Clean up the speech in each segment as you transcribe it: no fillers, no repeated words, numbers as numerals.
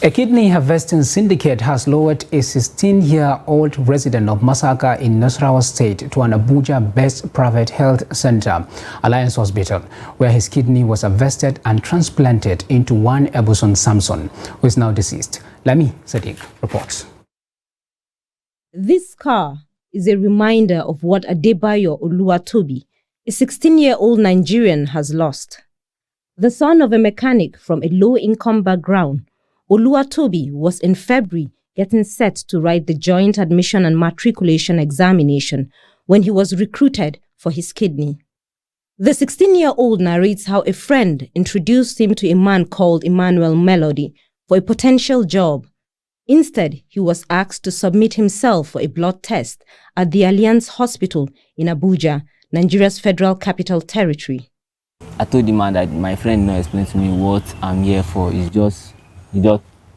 A kidney harvesting syndicate has lured a 16-year-old resident of Masaka in Nasarawa State to an Abuja-based private health center, Alliance Hospital, where his kidney was harvested and transplanted into one Egbuson Sampson, who is now deceased. Lami Sadiq reports. This car is a reminder of what Adebayo Oluwatobi, a 16-year-old Nigerian, has lost. The son of a mechanic from a low-income background, Oluwatobi was in February getting set to write the joint admission and matriculation examination when he was recruited for his kidney. The 16-year-old narrates how a friend introduced him to a man called Emmanuel Melody for a potential job. Instead, he was asked to submit himself for a blood test at the Alliance Hospital in Abuja, Nigeria's Federal Capital Territory. I told the man that my friend now explained to me what I'm here for. He just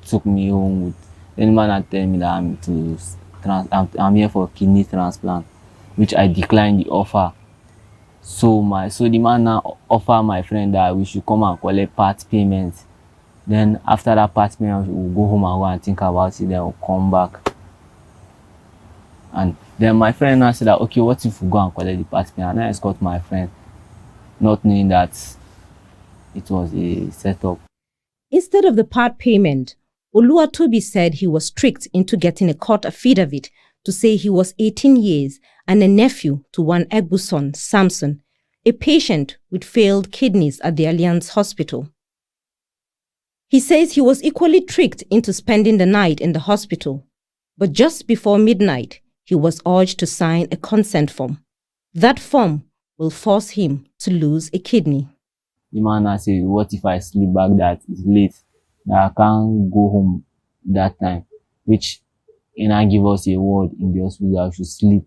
took me home with. Then the man had told me that I'm here for kidney transplant, which I declined the offer. So the man now offered my friend that we should come and collect part payment. Then after that part payment, we'll go home and go and think about it. Then we'll come back. And then my friend now said that, okay, what if we go and collect the part payment? And I escort my friend, not knowing that it was a setup. Instead of the part payment, Oluwatobi said he was tricked into getting a court affidavit to say he was 18 years and a nephew to one Egbuson, Sampson, a patient with failed kidneys at the Alliance Hospital. He says he was equally tricked into spending the night in the hospital, but just before midnight, he was urged to sign a consent form. That form will force him to lose a kidney. The man said, what if I sleep back that it's late, that I can't go home that time, which he now give us a word in the hospital that I should sleep.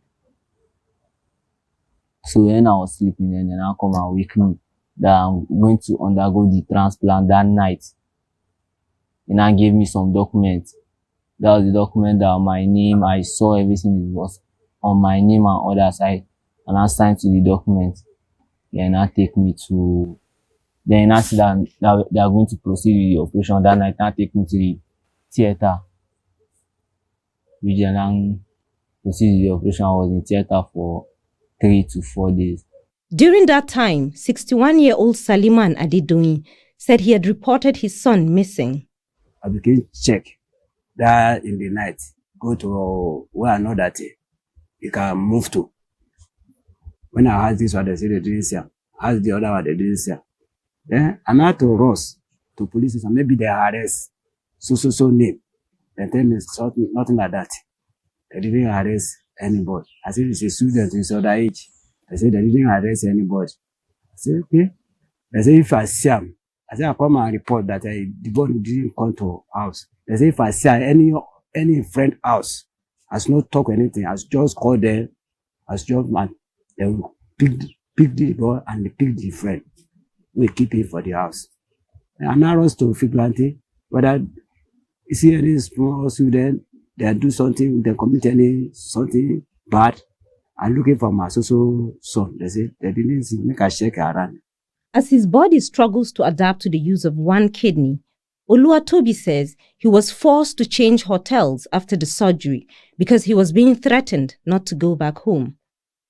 So when I was sleeping, then I come and wake me that I'm going to undergo the transplant that night. And I gave me some documents. That was the document that my name, I saw everything was on my name and other side, and I signed to the document. Then I take me to. Then I see that they are going to proceed with the operation that night. Now take me to the theater. We then proceed with the operation. I was in theater for 3 to 4 days. During that time, 61-year-old Saliman Adedoyin said he had reported his son missing. I became check that in the night, go to where I know that he can move to. When I asked this one, they said they didn't see him. Asked the other one, they didn't see him. Then I had to rush to police station. Maybe they arrest so name. They tell me something, nothing like that. They didn't arrest anybody. I said it's a student in other age. They said they didn't arrest anybody. I said okay. They said if I see him, I said I come and report that the body didn't come to house. They say if I see any friend house, has not talk anything, has just called them, has just man, they will pick the boy and they pick the friend. We keep him for the house. And now runs to Vigilante, whether you see any small student, they do something, they commit something bad, and looking for my son. They say they didn't see, make a check around. As his body struggles to adapt to the use of one kidney, Oluwatobi says he was forced to change hotels after the surgery because he was being threatened not to go back home.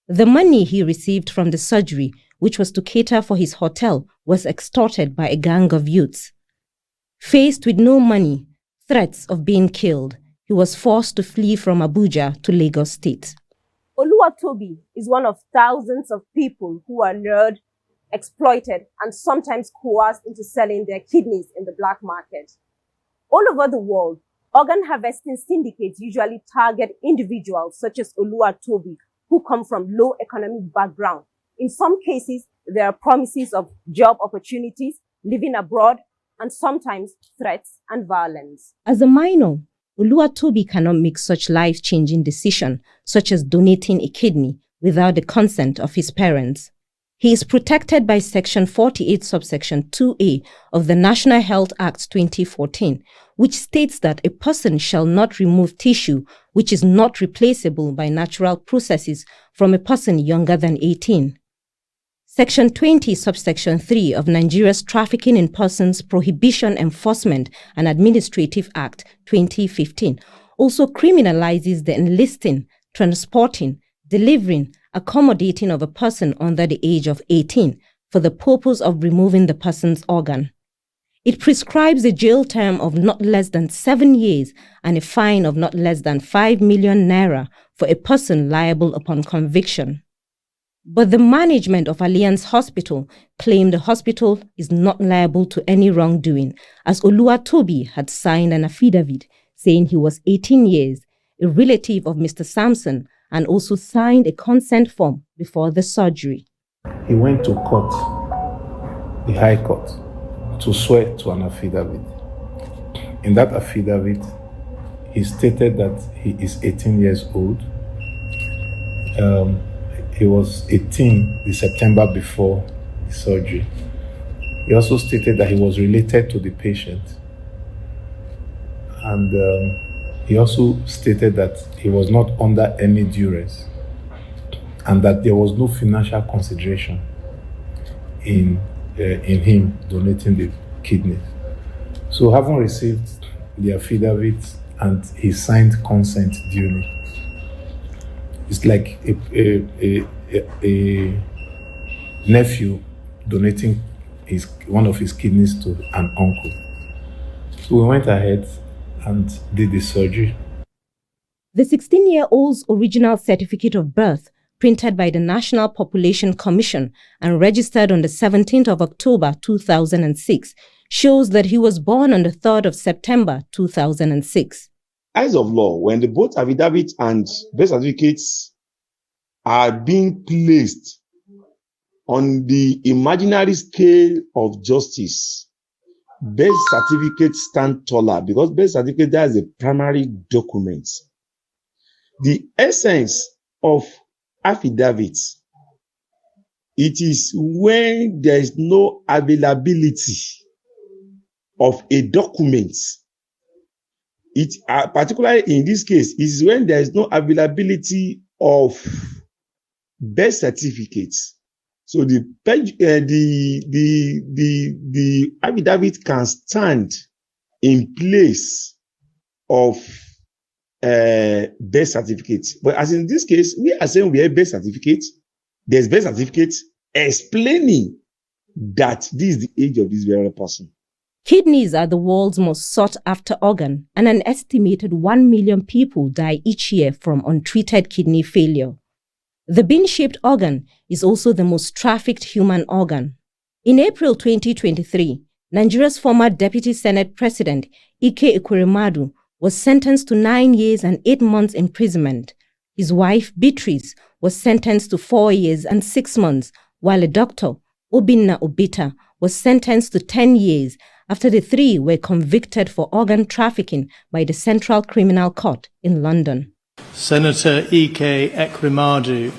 The money he received from the surgery, which was to cater for his hotel, was extorted by a gang of youths. Faced with no money, threats of being killed, he was forced to flee from Abuja to Lagos State. Oluwatobi is one of thousands of people who are lured, exploited, and sometimes coerced into selling their kidneys in the black market. All over the world, organ harvesting syndicates usually target individuals such as Oluwatobi who come from low economic background. In some cases, there are promises of job opportunities, living abroad, and sometimes threats and violence. As a minor, Oluwatobi cannot make such life-changing decisions, such as donating a kidney, without the consent of his parents. He is protected by Section 48, subsection 2A of the National Health Act 2014, which states that a person shall not remove tissue which is not replaceable by natural processes from a person younger than 18. Section 20, subsection 3 of Nigeria's Trafficking in Persons Prohibition Enforcement and Administrative Act 2015 also criminalizes the enlisting, transporting, delivering, accommodating of a person under the age of 18 for the purpose of removing the person's organ. It prescribes a jail term of not less than 7 years and a fine of not less than 5 million naira for a person liable upon conviction. But the management of Alliance Hospital claimed the hospital is not liable to any wrongdoing, as Oluwatobi had signed an affidavit saying he was 18 years, a relative of Mr. Sampson, and also signed a consent form before the surgery. He went to court, the High Court, to swear to an affidavit. In that affidavit, he stated that he is 18 years old. He was 18 the September before the surgery. He also stated that he was related to the patient. And he also stated that he was not under any duress and that there was no financial consideration in him donating the kidneys. So having received the affidavit and he signed consent duly, it's like a nephew donating one of his kidneys to an uncle. So we went ahead and did the surgery. The 16-year-old's original certificate of birth, printed by the National Population Commission and registered on the 17th of October 2006, shows that he was born on the 3rd of September 2006. Eyes of law, when the both affidavit and birth certificates are being placed on the imaginary scale of justice, birth certificates stand taller because birth certificate, that is a primary document. The essence of affidavits, it is when there is no availability of a document. It particularly in this case is when there is no availability of birth certificates. So the affidavit can stand in place of birth certificates. But as in this case, we are saying we have birth certificates. There's birth certificates explaining that this is the age of this very person. Kidneys are the world's most sought-after organ, and an estimated 1 million people die each year from untreated kidney failure. The bean-shaped organ is also the most trafficked human organ. In April 2023, Nigeria's former Deputy Senate President, Ike Ekweremadu, was sentenced to 9 years and 8 months imprisonment. His wife, Beatrice, was sentenced to 4 years and 6 months, while a doctor, Obinna Obita, was sentenced to 10 years after the three were convicted for organ trafficking by the Central Criminal Court in London. Senator Ike Ekweremadu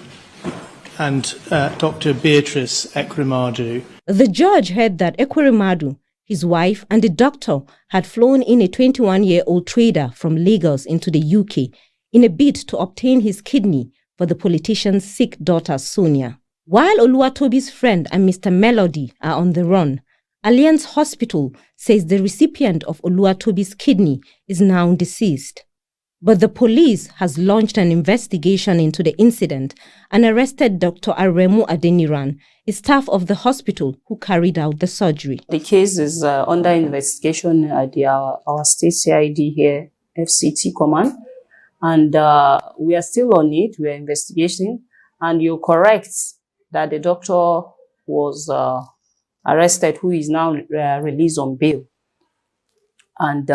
and Dr. Beatrice Ekweremadu. The judge heard that Ekweremadu, his wife, and the doctor had flown in a 21-year-old trader from Lagos into the UK in a bid to obtain his kidney for the politician's sick daughter Sonia. While Oluwatobi's friend and Mr. Melody are on the run, Alliance Hospital says the recipient of Oluwatobi's kidney is now deceased. But the police has launched an investigation into the incident and arrested Dr. Aremu Adeniran, a staff of the hospital who carried out the surgery. The case is under investigation at our state CID here, FCT Command, and we are still on it. We are investigating, and you're correct that the doctor was arrested, who is now released on bail. And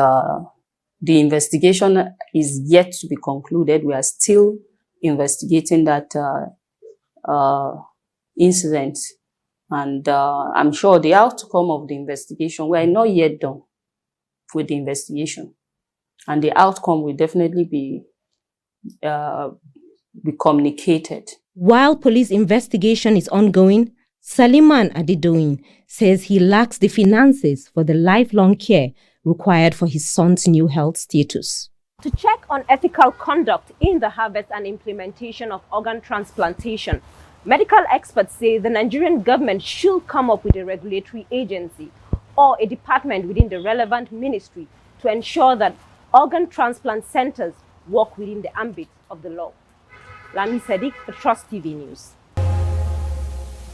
the investigation is yet to be concluded. We are still investigating that incident. And I'm sure the outcome of the investigation, we are not yet done with the investigation. And the outcome will definitely be communicated. While police investigation is ongoing, Saliman Adedoyin says he lacks the finances for the lifelong care required for his son's new health status. To check on ethical conduct in the harvest and implementation of organ transplantation, Medical experts say the Nigerian government should come up with a regulatory agency or a department within the relevant ministry to ensure that organ transplant centers work within the ambit of the law. Lami Sadiq for Trust TV News.